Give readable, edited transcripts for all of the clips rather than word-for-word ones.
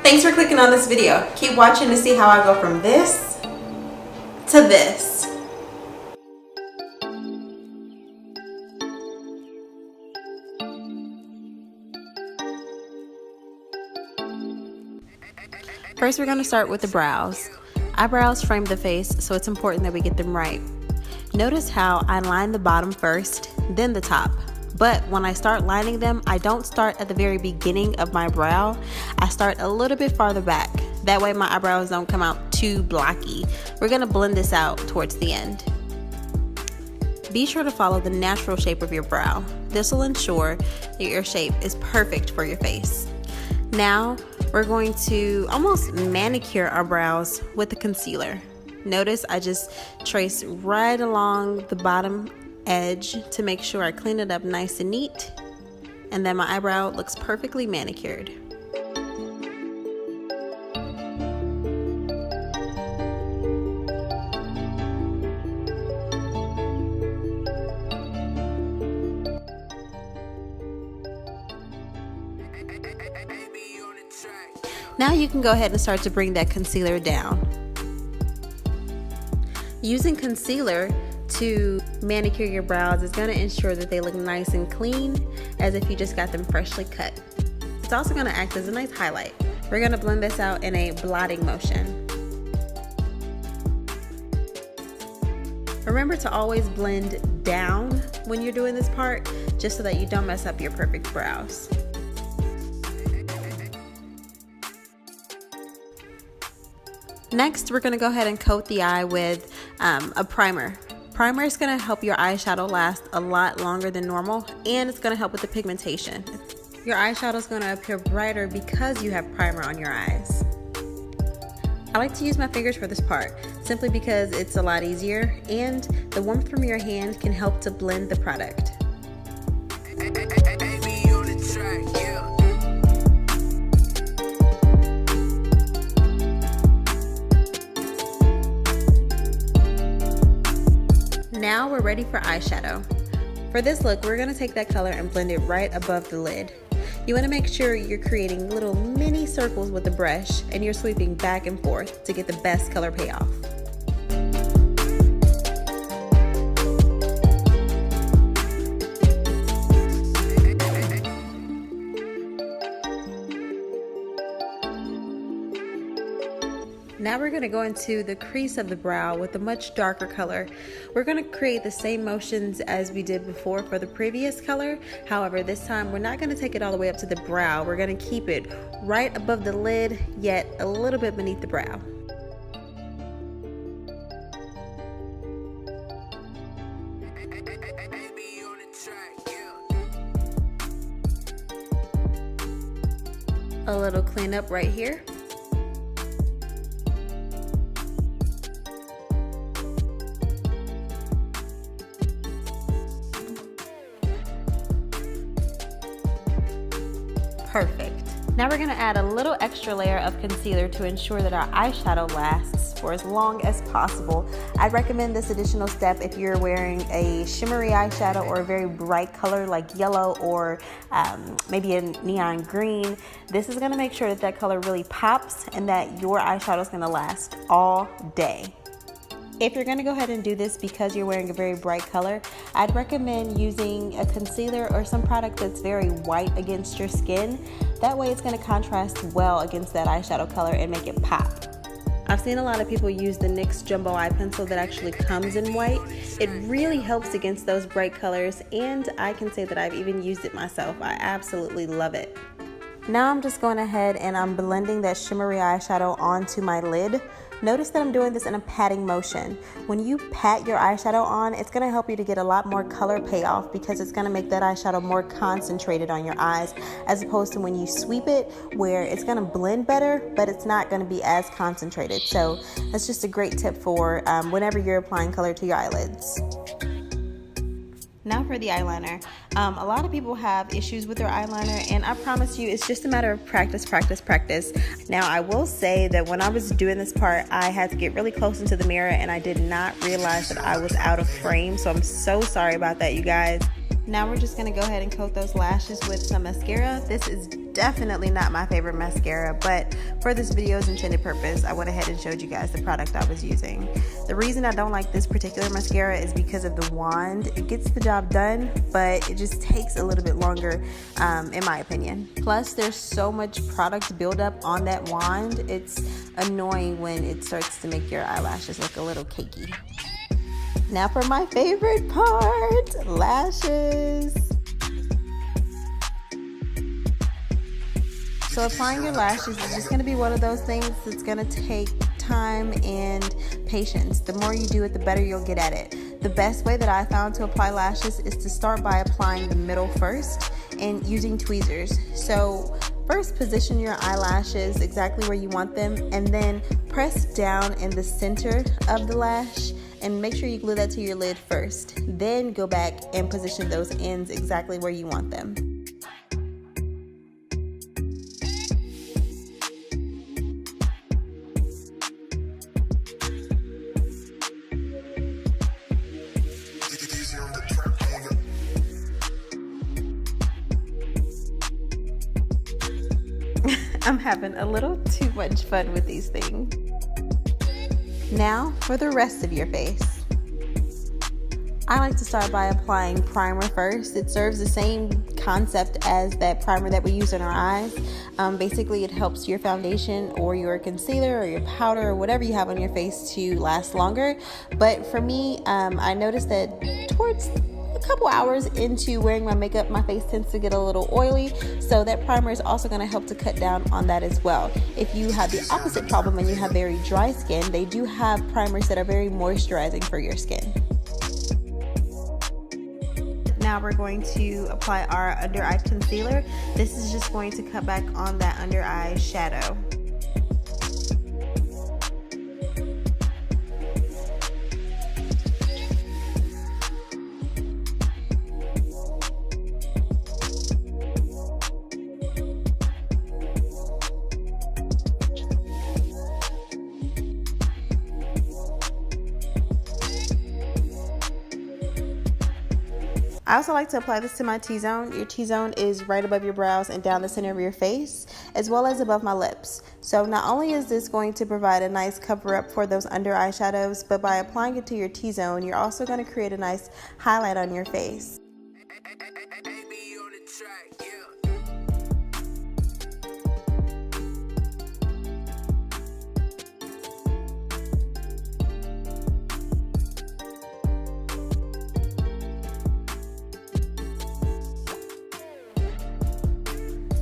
Thanks for clicking on this video. Keep watching to see how I go from this to this. First, we're going to start with the brows. Eyebrows frame the face, so it's important that we get them right. Notice how I line the bottom first, then the top. But when I start lining them, I don't start at the very beginning of my brow. I start a little bit farther back. That way my eyebrows don't come out too blocky. We're going to blend this out towards the end. Be sure to follow the natural shape of your brow. This will ensure that your shape is perfect for your face. Now, we're going to almost manicure our brows with the concealer. Notice I just trace right along the bottom edge to make sure I clean it up nice and neat, and then my eyebrow looks perfectly manicured. Now you can go ahead and start to bring that concealer down. Using concealer to manicure your brows is going to ensure that they look nice and clean, as if you just got them freshly cut. It's also going to act as a nice highlight. We're going to blend this out in a blotting motion. Remember to always blend down when you're doing this part, just so that you don't mess up your perfect brows. Next, we're going to go ahead and coat the eye with a primer. Primer is going to help your eyeshadow last a lot longer than normal, and it's going to help with the pigmentation. Your eyeshadow is going to appear brighter because you have primer on your eyes. I like to use my fingers for this part, simply because it's a lot easier, and the warmth from your hand can help to blend the product. Now we're ready for eyeshadow. For this look, we're going to take that color and blend it right above the lid. You want to make sure you're creating little mini circles with the brush, and you're sweeping back and forth to get the best color payoff. Now we're going to go into the crease of the brow with a much darker color. We're going to create the same motions as we did before for the previous color. However, this time we're not going to take it all the way up to the brow. We're going to keep it right above the lid, yet a little bit beneath the brow. A little cleanup right here. Perfect. Now we're going to add a little extra layer of concealer to ensure that our eyeshadow lasts for as long as possible. I'd recommend this additional step if you're wearing a shimmery eyeshadow or a very bright color like yellow or maybe a neon green. This is going to make sure that that color really pops and that your eyeshadow is going to last all day. If you're going to go ahead and do this because you're wearing a very bright color, I'd recommend using a concealer or some product that's very white against your skin. That way it's going to contrast well against that eyeshadow color and make it pop. I've seen a lot of people use the NYX Jumbo Eye Pencil that actually comes in white. It really helps against those bright colors, and I can say that I've even used it myself. I absolutely love it. Now I'm just going ahead and I'm blending that shimmery eyeshadow onto my lid. Notice that I'm doing this in a patting motion. When you pat your eyeshadow on, it's going to help you to get a lot more color payoff because it's going to make that eyeshadow more concentrated on your eyes, as opposed to when you sweep it, where it's going to blend better, but it's not going to be as concentrated. So that's just a great tip for whenever you're applying color to your eyelids. Now for the eyeliner. A lot of people have issues with their eyeliner, and I promise you it's just a matter of practice, practice, practice. Now I will say that when I was doing this part, I had to get really close into the mirror and I did not realize that I was out of frame, so I'm so sorry about that, you guys. Now we're just going to go ahead and coat those lashes with some mascara. This is definitely not my favorite mascara, but for this video's intended purpose, I went ahead and showed you guys the product I was using. The reason I don't like this particular mascara is because of the wand. It gets the job done, but it just takes a little bit longer, in my opinion. Plus, there's so much product buildup on that wand. It's annoying when it starts to make your eyelashes look a little cakey. Now for my favorite part, lashes. So applying your lashes is just going to be one of those things that's going to take time and patience. The more you do it, the better you'll get at it. The best way that I found to apply lashes is to start by applying the middle first and using tweezers. So first, position your eyelashes exactly where you want them, and then press down in the center of the lash and make sure you glue that to your lid first. Then go back and position those ends exactly where you want them. I'm having a little too much fun with these things. Now for the rest of your face. I like to start by applying primer first. It serves the same concept as that primer that we use on our eyes. Basically, it helps your foundation or your concealer or your powder or whatever you have on your face to last longer. But for me, I noticed that towards a couple hours into wearing my makeup, my face tends to get a little oily, so that primer is also going to help to cut down on that as well. If you have the opposite problem and you have very dry skin, they do have primers that are very moisturizing for your skin. Now we're going to apply our under eye concealer. This is just going to cut back on that under eye shadow. I also like to apply this to my T-zone. Your T-zone is right above your brows and down the center of your face, as well as above my lips. So not only is this going to provide a nice cover up for those under eye shadows, but by applying it to your T-zone, you're also going to create a nice highlight on your face.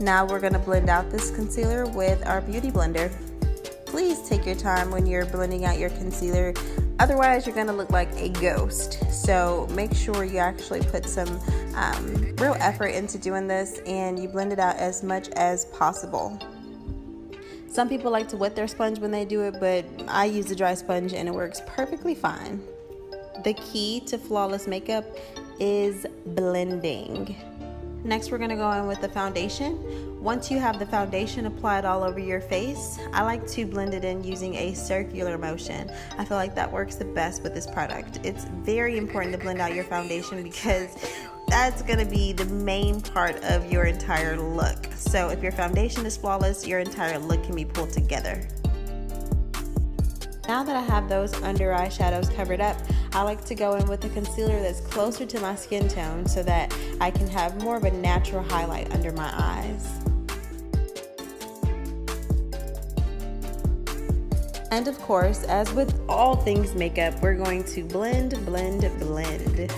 Now we're going to blend out this concealer with our beauty blender. Please take your time when you're blending out your concealer, otherwise you're going to look like a ghost. So make sure you actually put some real effort into doing this and you blend it out as much as possible. Some people like to wet their sponge when they do it, but I use a dry sponge and it works perfectly fine. The key to flawless makeup is blending. Next, we're going to go in with the foundation. Once you have the foundation applied all over your face, I like to blend it in using a circular motion. I feel like that works the best with this product. It's very important to blend out your foundation because that's going to be the main part of your entire look. So if your foundation is flawless, your entire look can be pulled together. Now that I have those under eye shadows covered up, I like to go in with a concealer that's closer to my skin tone so that I can have more of a natural highlight under my eyes. And of course, as with all things makeup, we're going to blend, blend, blend.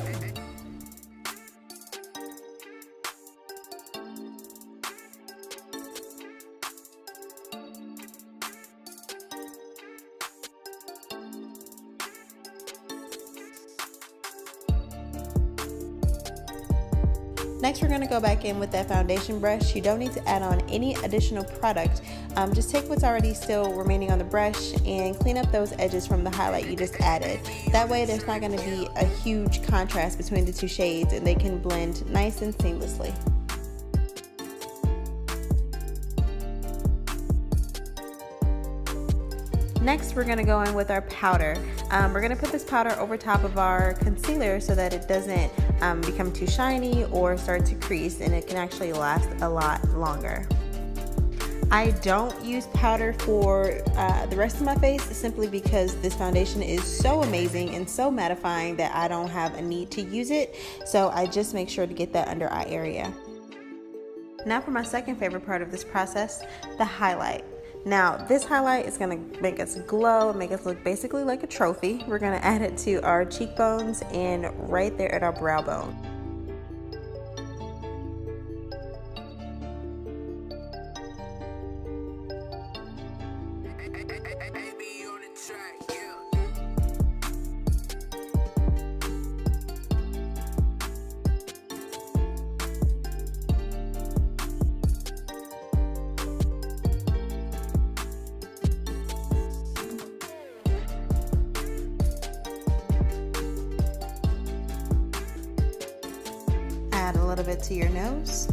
Next, we're going to go back in with that foundation brush. You don't need to add on any additional product. Just take what's already still remaining on the brush and clean up those edges from the highlight you just added. That way there's not going to be a huge contrast between the two shades and they can blend nice and seamlessly. Next, we're going to go in with our powder. We're going to put this powder over top of our concealer so that it doesn't become too shiny or start to crease, and it can actually last a lot longer. I don't use powder for the rest of my face simply because this foundation is so amazing and so mattifying that I don't have a need to use it. So I just make sure to get that under eye area. Now for my second favorite part of this process, the highlight. Now this highlight is going to make us glow, make us look basically like a trophy. We're going to add it to our cheekbones and right there at our brow bone. Add a little bit to your nose.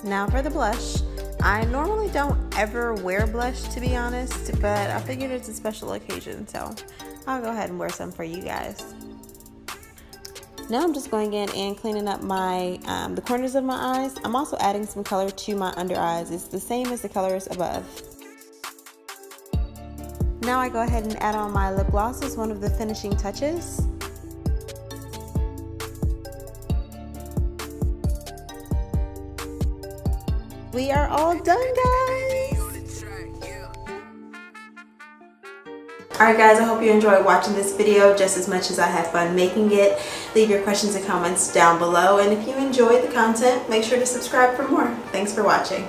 Now for the blush. I normally don't ever wear blush, to be honest, but I figured it's a special occasion, so I'll go ahead and wear some for you guys. Now I'm just going in and cleaning up my the corners of my eyes. I'm also adding some color to my under eyes. It's the same as the colors above. Now I go ahead and add on my lip gloss as one of the finishing touches. We are all done, guys. Alright guys, I hope you enjoyed watching this video just as much as I had fun making it. Leave your questions and comments down below, and if you enjoyed the content, make sure to subscribe for more. Thanks for watching.